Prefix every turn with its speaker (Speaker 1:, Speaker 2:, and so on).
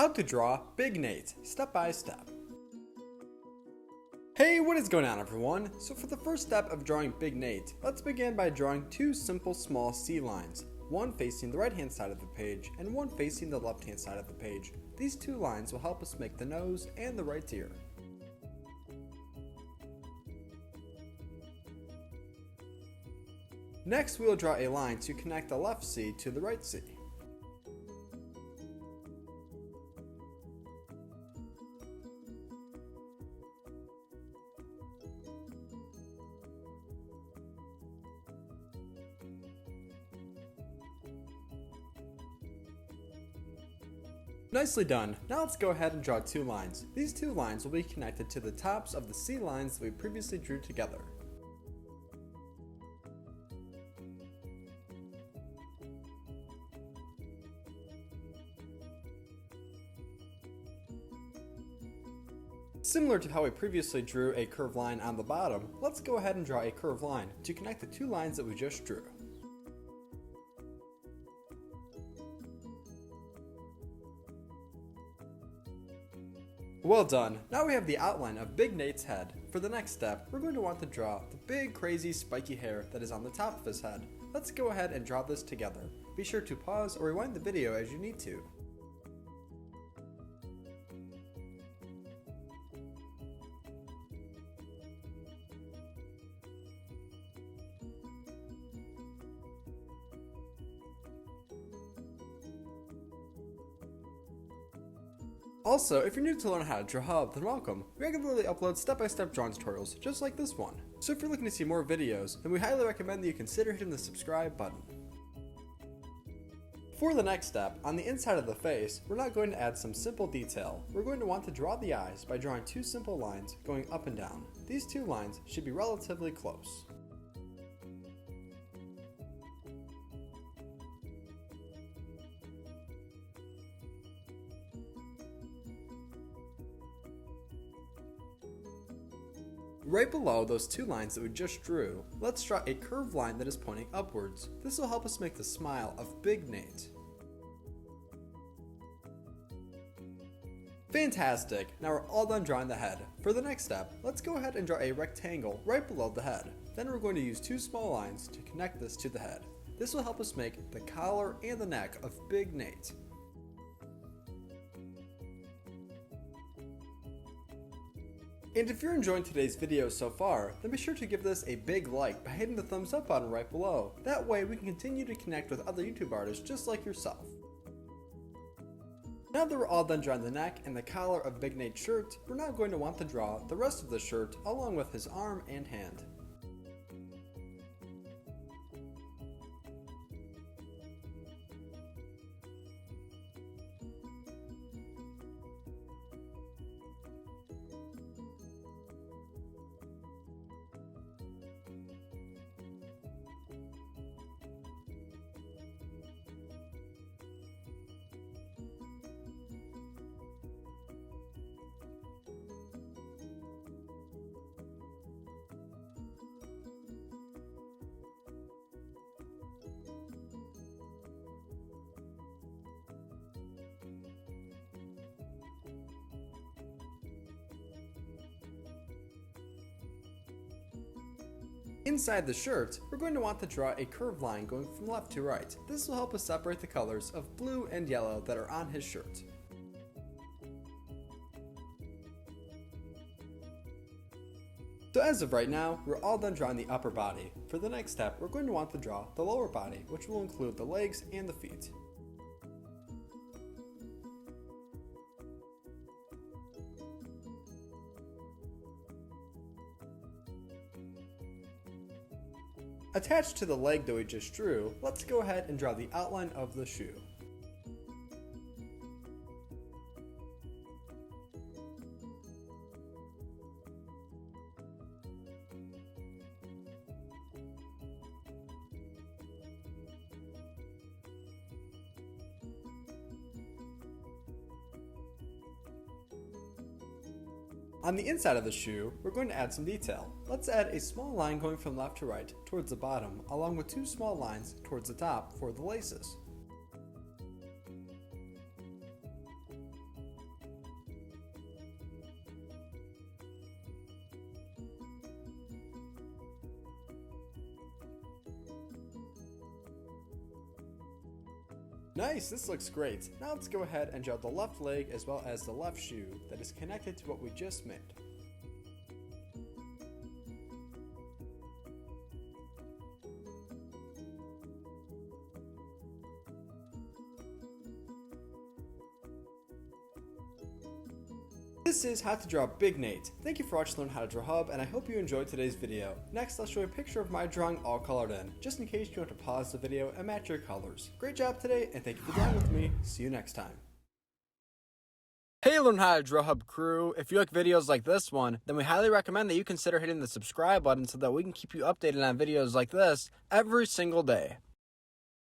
Speaker 1: How to draw Big Nate, step by step. Hey, what is going on everyone? So for the first step of drawing Big Nate, let's begin by drawing two simple small C lines, one facing the right hand side of the page and one facing the left hand side of the page. These two lines will help us make the nose and the right ear. Next we will draw a line to connect the left C to the right C. Nicely done. Now let's go ahead and draw two lines. These two lines will be connected to the tops of the C lines that we previously drew together. Similar to how we previously drew a curved line on the bottom, let's go ahead and draw a curved line to connect the two lines that we just drew. Well done! Now we have the outline of Big Nate's head. For the next step, we're going to want to draw the big crazy spiky hair that is on the top of his head. Let's go ahead and draw this together. Be sure to pause or rewind the video as you need to. Also, if you're new to learn how to draw Hub, then welcome. We regularly upload step-by-step drawing tutorials just like this one. So if you're looking to see more videos, then we highly recommend that you consider hitting the subscribe button. For the next step, on the inside of the face, we're not going to add some simple detail. We're going to want to draw the eyes by drawing two simple lines going up and down. These two lines should be relatively close. Right below those two lines that we just drew, let's draw a curved line that is pointing upwards. This will help us make the smile of Big Nate. Fantastic! Now we're all done drawing the head. For the next step, let's go ahead and draw a rectangle right below the head. Then we're going to use two small lines to connect this to the head. This will help us make the collar and the neck of Big Nate. And if you're enjoying today's video so far, then be sure to give this a big like by hitting the thumbs up button right below. That way we can continue to connect with other YouTube artists just like yourself. Now that we're all done drawing the neck and the collar of Big Nate's shirt, we're now going to want to draw the rest of the shirt along with his arm and hand. Inside the shirt, we're going to want to draw a curved line going from left to right. This will help us separate the colors of blue and yellow that are on his shirt. So as of right now, we're all done drawing the upper body. For the next step, we're going to want to draw the lower body, which will include the legs and the feet. Attached to the leg that we just drew, let's go ahead and draw the outline of the shoe. On the inside of the shoe, we're going to add some detail. Let's add a small line going from left to right towards the bottom, along with two small lines towards the top for the laces. Nice, this looks great. Now let's go ahead and draw the left leg as well as the left shoe that is connected to what we just made. This is how to draw Big Nate. Thank you for watching Learn How to Draw Hub, and I hope you enjoyed today's video. Next, I'll show you a picture of my drawing all colored in, just in case you want to pause the video and match your colors. Great job today, and thank you for drawing with me. See you next time. Hey Learn How to Draw Hub crew, if you like videos like this one, then we highly recommend that you consider hitting the subscribe button so that we can keep you updated on videos like this every single day.